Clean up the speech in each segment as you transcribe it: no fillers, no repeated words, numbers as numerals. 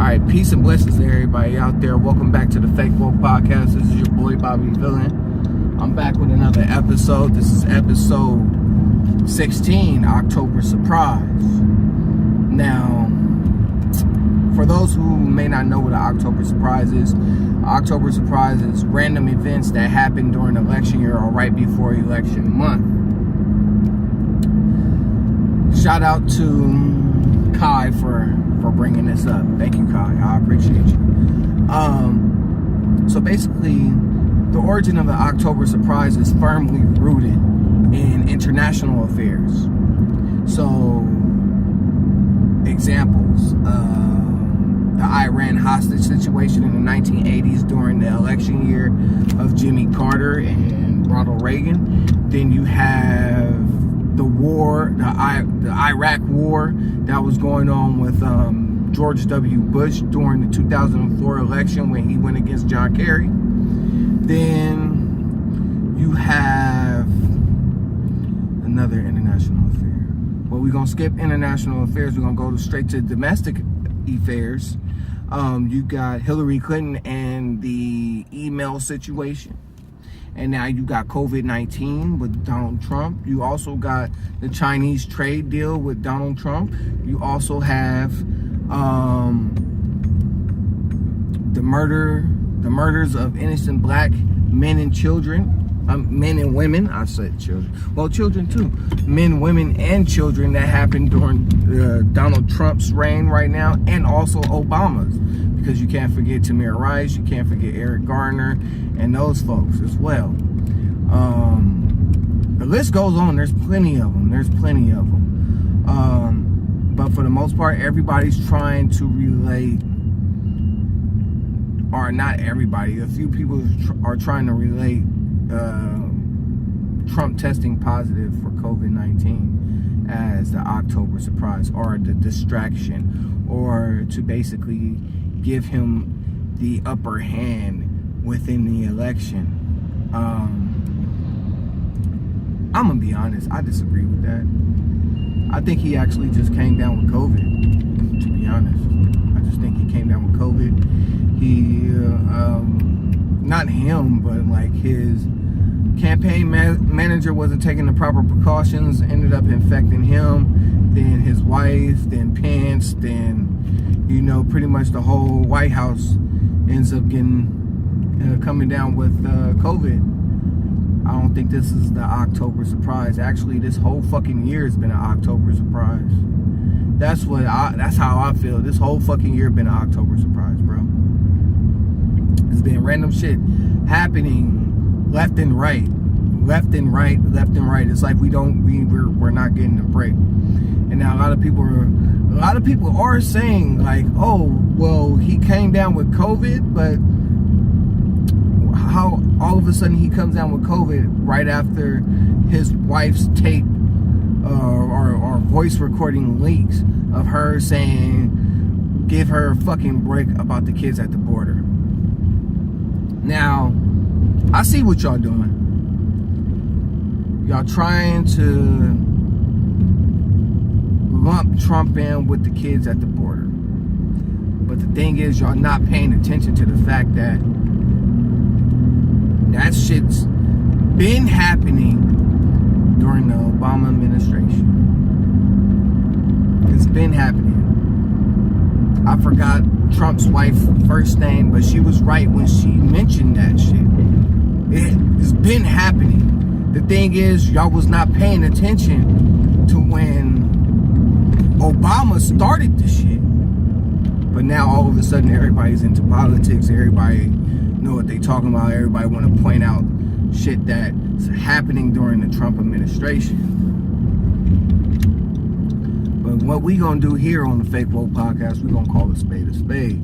Alright, peace and blessings to everybody out there. Welcome back to the Fake Woke Podcast. This is your boy Bobby Villain. I'm back with another episode. This is episode 16, October Surprise. Now, for those who may not know what an October Surprise is random events that happen during election year or right before election month. Shout out to Kai for bringing this up. Thank you, Kai. I appreciate you. So basically, the origin of the October Surprise is firmly rooted in international affairs. So, examples, the Iran hostage situation in the 1980s during the election year of Jimmy Carter and Ronald Reagan. Then you have the war, the Iraq war that was going on with George W. Bush during the 2004 election when he went against John Kerry. Then you have another international affair. Well, we're going to skip international affairs. We're going to go straight to domestic affairs. You got Hillary Clinton and the email situation. And now you got COVID-19 with Donald Trump. You also got the Chinese trade deal with Donald Trump. You also have the murders of innocent black men and children. Men and women, I said children. Well, children too. Men, women, and children that happened during Donald Trump's reign right now, and also Obama's. Because you can't forget Tamir Rice, you can't forget Eric Garner, and those folks as well. The list goes on. There's plenty of them. But for the most part, everybody's trying to relate, or not everybody, a few people are trying to relate Trump testing positive for COVID-19 as the October surprise, or the distraction, or to basically give him the upper hand within the election. I'm gonna be honest, I disagree with that. I think he actually just came down with COVID, to be honest. I just think he came down with COVID. He, not him, but like his campaign manager wasn't taking the proper precautions, ended up infecting him, then his wife, then Pence, then, pretty much the whole White House ends up coming down with COVID. I don't think this is the October surprise. Actually, this whole fucking year has been an October surprise. That's how I feel. This whole fucking year been an October surprise, bro. It's been random shit happening left and right. It's like we're not getting a break. And now a lot of people are saying like, oh, well, he came down with COVID, but how all of a sudden he comes down with COVID right after his wife's tape or voice recording leaks of her saying, give her a fucking break about the kids at the border. Now, I see what y'all doing. Y'all trying to lump Trump in with the kids at the border. But the thing is, y'all not paying attention to the fact that that shit's been happening during the Obama administration. It's been happening. I forgot Trump's wife's first name, but she was right when she mentioned that shit. It's been happening. The thing is, y'all was not paying attention to when Obama started the shit. But now all of a sudden everybody's into politics. Everybody know what they talking about. Everybody want to point out shit that's happening during the Trump administration. But what we gonna do here on the Fake Woke Podcast, we gonna call a spade a spade.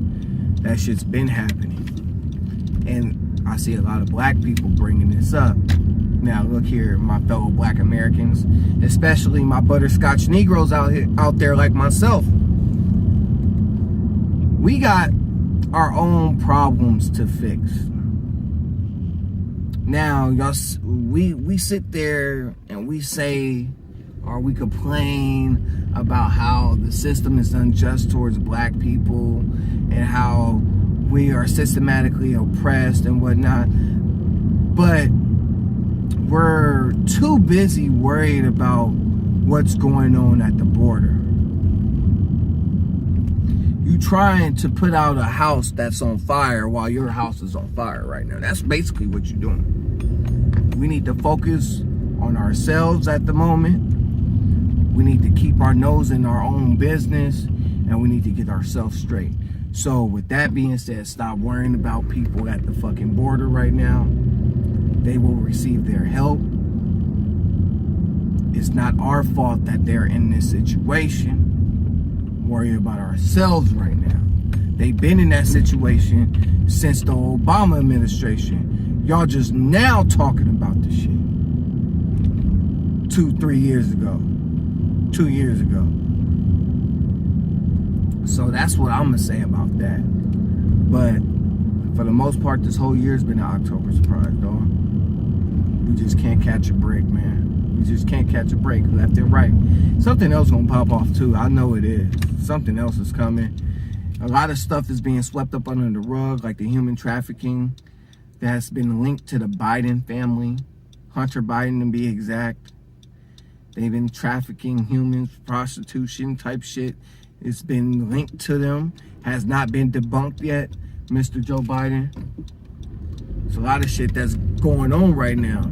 That shit's been happening. And I see a lot of black people bringing this up. Now look here, my fellow black Americans, especially my butterscotch Negroes out there like myself. We got our own problems to fix. Now, y'all, we sit there and we say, or we complain about how the system is unjust towards black people and how we are systematically oppressed and whatnot. But we're too busy worried about what's going on at the border. You trying to put out a house that's on fire while your house is on fire right now. That's basically what you're doing. We need to focus on ourselves at the moment. We need to keep our nose in our own business, and we need to get ourselves straight. So with that being said, stop worrying about people at the fucking border right now. They will receive their help. It's not our fault that they're in this situation. Worry about ourselves right now. They've been in that situation since the Obama administration. Y'all just now talking about this shit. 2 years ago. 2 years ago. So that's what I'm gonna say about that. But for the most part, this whole year's been an October surprise, dog. We just can't catch a break, man. We just can't catch a break, left and right. Something else gonna pop off too. I know it is. Something else is coming. A lot of stuff is being swept up under the rug, like the human trafficking that's been linked to the Biden family, Hunter Biden to be exact. They've been trafficking humans, prostitution type shit. It's been linked to them, has not been debunked yet, Mr. Joe Biden. It's a lot of shit that's going on right now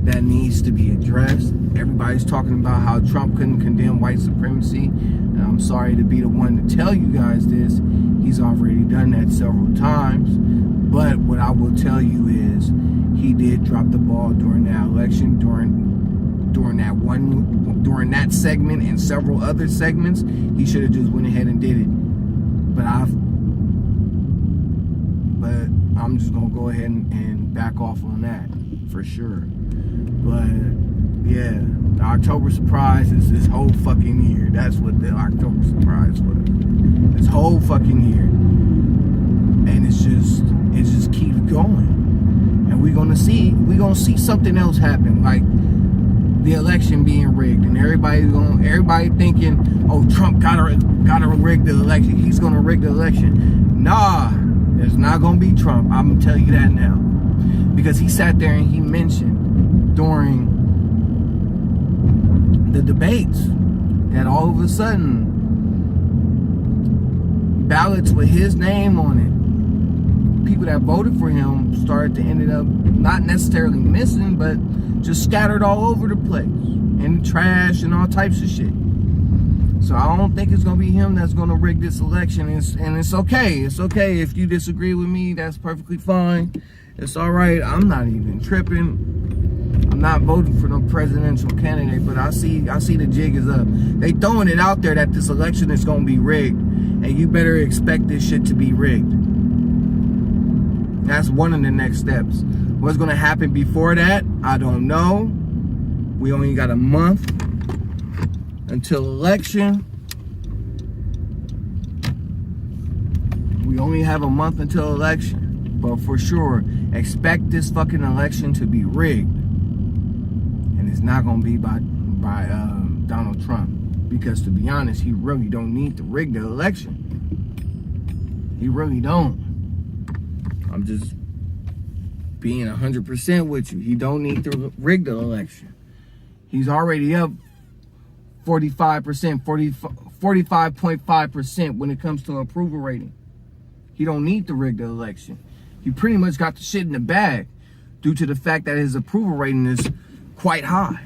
that needs to be addressed. Everybody's talking about how Trump couldn't condemn white supremacy. And I'm sorry to be the one to tell you guys this. He's already done that several times. But what I will tell you is he did drop the ball during that election, during that segment and several other segments. He should have just went ahead and did it. But I'm just gonna go ahead and back off on that for sure. But yeah, the October surprise is this whole fucking year. That's what the October surprise was. This whole fucking year. And it just keeps going. And we're gonna see something else happen, like the election being rigged, and everybody thinking, oh, Trump gotta rig the election. He's gonna rig the election. Nah, it's not gonna be Trump. I'm gonna tell you that now, because he sat there and he mentioned during the debates that all of a sudden ballots with his name on it, people that voted for him started to end up not necessarily missing, but just scattered all over the place in the trash and all types of shit. So I don't think it's gonna be him that's gonna rig this election. And it's okay. It's okay if you disagree with me. That's perfectly fine. It's all right. I'm not even tripping. I'm not voting for no presidential candidate, but I see the jig is up. They throwing it out there that this election is gonna be rigged, and you better expect this shit to be rigged. That's one of the next steps. What's gonna happen before that, I don't know. We only got a month until election. We only have a month until election. But for sure, expect this fucking election to be rigged. And it's not gonna be by Donald Trump. Because to be honest, he really don't need to rig the election. He really don't. I'm just being 100% with you. He don't need to rig the election. He's already up 45.5% when it comes to approval rating. He don't need to rig the election. He pretty much got the shit in the bag due to the fact that his approval rating is quite high.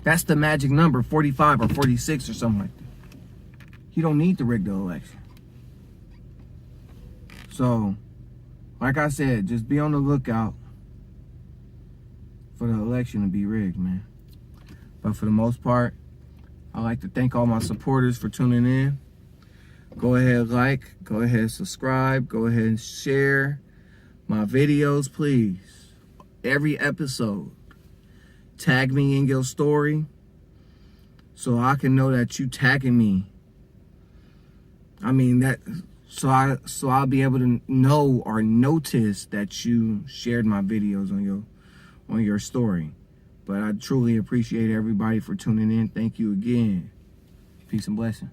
That's the magic number, 45 or 46 or something like that. He don't need to rig the election. So, like I said, just be on the lookout for the election to be rigged, man. But for the most part, I'd like to thank all my supporters for tuning in. Go ahead, go ahead, subscribe, go ahead and share my videos, please. Every episode, tag me in your story so I can know that you tagging me. I mean that. So I'll be able to know or notice that you shared my videos on your story. But I truly appreciate everybody for tuning in. Thank you again. Peace and blessings.